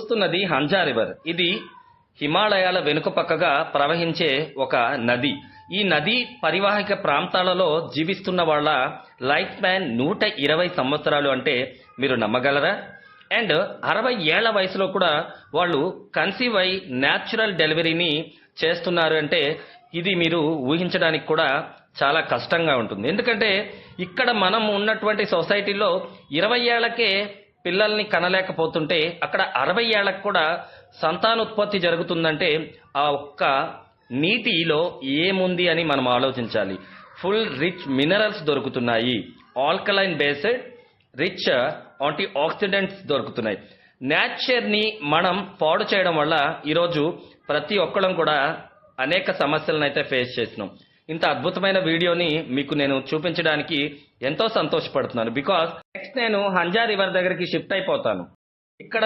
చూస్తున్నది హంజా రివర్. ఇది హిమాలయాల వెనుక పక్కగా ప్రవహించే ఒక నది. ఈ నది పరివాహక ప్రాంతాలలో జీవిస్తున్న వాళ్ళ లైఫ్ స్పాన్ 120 సంవత్సరాలు అంటే మీరు నమ్మగలరా? అండ్ 60 ఏళ్ల వయసులో కూడా వాళ్ళు కన్సీవ్ అయి న్యాచురల్ డెలివరీని చేస్తున్నారు అంటే ఇది మీరు ఊహించడానికి కూడా చాలా కష్టంగా ఉంటుంది. ఎందుకంటే ఇక్కడ మనం ఉన్నటువంటి సొసైటీలో 20 ఏళ్లకే పిల్లల్ని కనలేకపోతుంటే అక్కడ 60 ఏళ్లకు కూడా సంతానోత్పత్తి జరుగుతుందంటే ఆ ఒక్క నీటిలో ఏముంది అని మనం ఆలోచించాలి. ఫుల్ రిచ్ మినరల్స్ దొరుకుతున్నాయి, alkaline based rich antioxidants దొరుకుతున్నాయి. నేచర్ని మనం పాడు చేయడం వల్ల ఈరోజు ప్రతి ఒక్కళ్ళం కూడా అనేక సమస్యలను అయితే ఫేస్ చేస్తున్నాం. ఇంత అద్భుతమైన వీడియోని మీకు నేను చూపించడానికి ఎంతో సంతోషపడుతున్నాను. బికాస్ నెక్స్ట్ నేను హంజా రివర్ దగ్గరికి షిఫ్ట్ అయిపోతాను. ఇక్కడ